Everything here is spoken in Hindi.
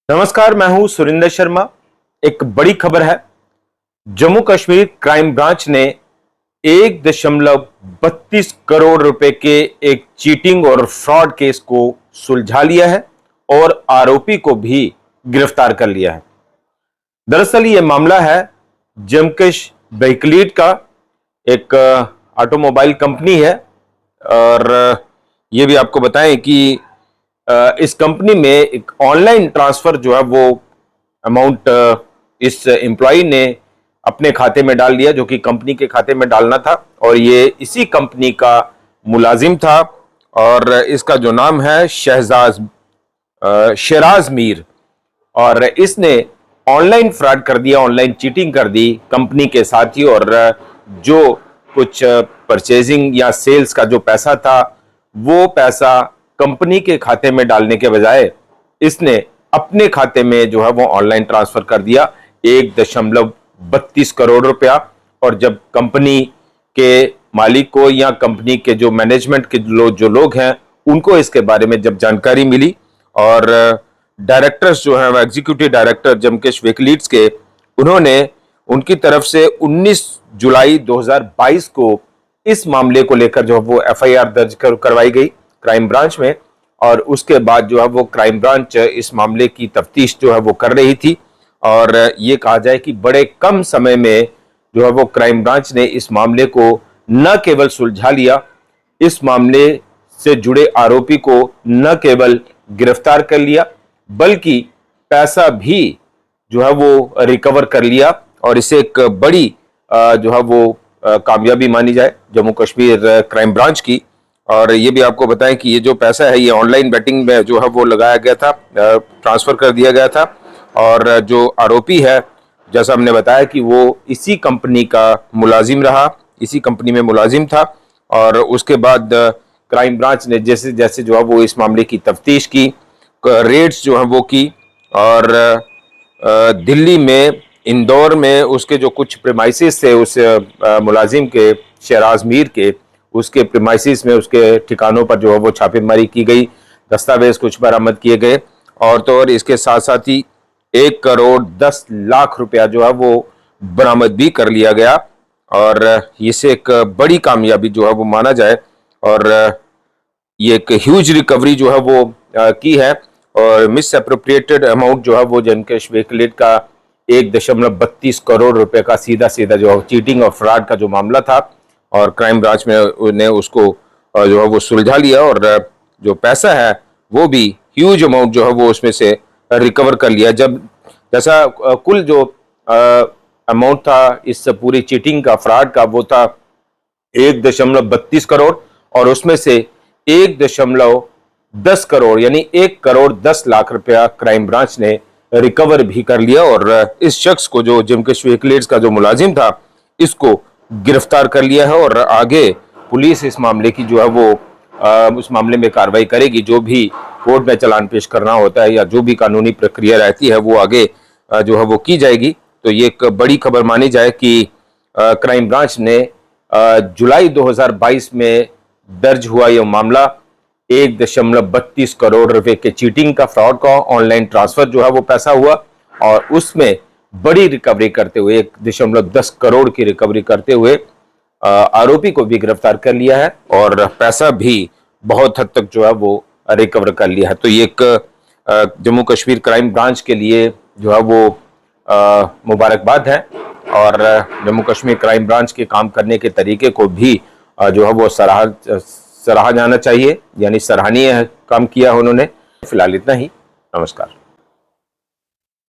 नमस्कार, मैं हूं सुरिंदर शर्मा। एक बड़ी खबर है। जम्मू कश्मीर क्राइम ब्रांच ने 1.32 करोड़ रुपए के एक चीटिंग और फ्रॉड केस को सुलझा लिया है और आरोपी को भी गिरफ्तार कर लिया है। दरअसल यह मामला है जमकश व्हीकलीट का। एक ऑटोमोबाइल कंपनी है और यह भी आपको बताएं कि इस कंपनी में एक ऑनलाइन ट्रांसफर जो है वो अमाउंट इस एम्प्लॉय ने अपने खाते में डाल दिया, जो कि कंपनी के खाते में डालना था, और ये इसी कंपनी का मुलाजिम था और इसका जो नाम है शेराज मीर। और इसने ऑनलाइन फ्रॉड कर दिया, ऑनलाइन चीटिंग कर दी कंपनी के साथ ही। और जो कुछ परचेजिंग या सेल्स का जो पैसा था वो पैसा कंपनी के खाते में डालने के बजाय इसने अपने खाते में जो है वो ऑनलाइन ट्रांसफर कर दिया 1.32 करोड़ रुपया। और जब कंपनी के मालिक को या कंपनी के जो मैनेजमेंट के जो लोग हैं उनको इसके बारे में जब जानकारी मिली, और डायरेक्टर्स जो हैं, एग्जीक्यूटिव डायरेक्टर जमकश व्हीकलीट्स के, उन्होंने उनकी तरफ से 19 जुलाई 2022 को इस मामले को लेकर जो वो FIR दर्ज करवाई गई क्राइम ब्रांच में। और उसके बाद जो है वो क्राइम ब्रांच इस मामले की तफ्तीश जो है वो कर रही थी। और ये कहा जाए कि बड़े कम समय में जो है वो क्राइम ब्रांच ने इस मामले को न केवल सुलझा लिया, इस मामले से जुड़े आरोपी को न केवल गिरफ्तार कर लिया बल्कि पैसा भी जो है वो रिकवर कर लिया। और इसे एक बड़ी जो है वो कामयाबी मानी जाए जम्मू कश्मीर क्राइम ब्रांच की। और ये भी आपको बताएं कि ये जो पैसा है ये ऑनलाइन बेटिंग में जो है वो लगाया गया था, ट्रांसफर कर दिया गया था। और जो आरोपी है, जैसा हमने बताया कि वो इसी कंपनी का मुलाजिम रहा, इसी कंपनी में मुलाजिम था। और उसके बाद क्राइम ब्रांच ने जैसे जैसे जो है वो इस मामले की तफ्तीश की, रेड्स जो है वो की, और दिल्ली में, इंदौर में उसके जो कुछ प्रीमाइसेस थे उस मुलाजिम के, शेराज मीर के, उसके प्रीमाइसिस में, उसके ठिकानों पर जो है वो छापेमारी की गई, दस्तावेज कुछ बरामद किए गए। और तो और इसके साथ साथ ही 1.10 करोड़ रुपया जो है वो बरामद भी कर लिया गया। और इसे एक बड़ी कामयाबी जो है वो माना जाए। और ये एक ह्यूज रिकवरी जो है वो की है। और मिस अप्रोप्रिएटेड अमाउंट जो है वो जमकश व्हीकलीट का 1.32 करोड़ रुपए का सीधा सीधा जो चीटिंग और फ्रॉड का जो मामला था, और क्राइम ब्रांच में ने उसको जो है वो सुलझा लिया। और जो पैसा है वो भी ह्यूज अमाउंट जो है वो उसमें से रिकवर कर लिया। जब जैसा कुल जो अमाउंट था इस पूरी चीटिंग का, फ्रॉड का, वो था 1.32 करोड़, और उसमें से 1.10 करोड़ यानी 1.10 करोड़ रुपया क्राइम ब्रांच ने रिकवर भी कर लिया। और इस शख्स को, जो जमकश व्हीकलीट्स का जो मुलाजिम था, इसको गिरफ्तार कर लिया है। और आगे पुलिस इस मामले की जो है वो उस मामले में कार्रवाई करेगी। जो भी कोर्ट में चालान पेश करना होता है या जो भी कानूनी प्रक्रिया रहती है वो आगे जो है वो की जाएगी। तो ये एक बड़ी खबर मानी जाए कि क्राइम ब्रांच ने जुलाई 2022 में दर्ज हुआ यह मामला 1.32 करोड़ रुपए के चीटिंग का, फ्रॉड का, ऑनलाइन ट्रांसफर जो है वो पैसा हुआ, और उसमें बड़ी रिकवरी करते हुए 1.10 करोड़ की रिकवरी करते हुए आरोपी को भी गिरफ्तार कर लिया है और पैसा भी बहुत हद तक जो है वो रिकवर कर लिया है। तो ये एक जम्मू कश्मीर क्राइम ब्रांच के लिए जो है वो मुबारकबाद है। और जम्मू कश्मीर क्राइम ब्रांच के काम करने के तरीके को भी जो है वो सराहा जाना चाहिए, यानी सराहनीय काम किया उन्होंने। फिलहाल इतना ही। नमस्कार।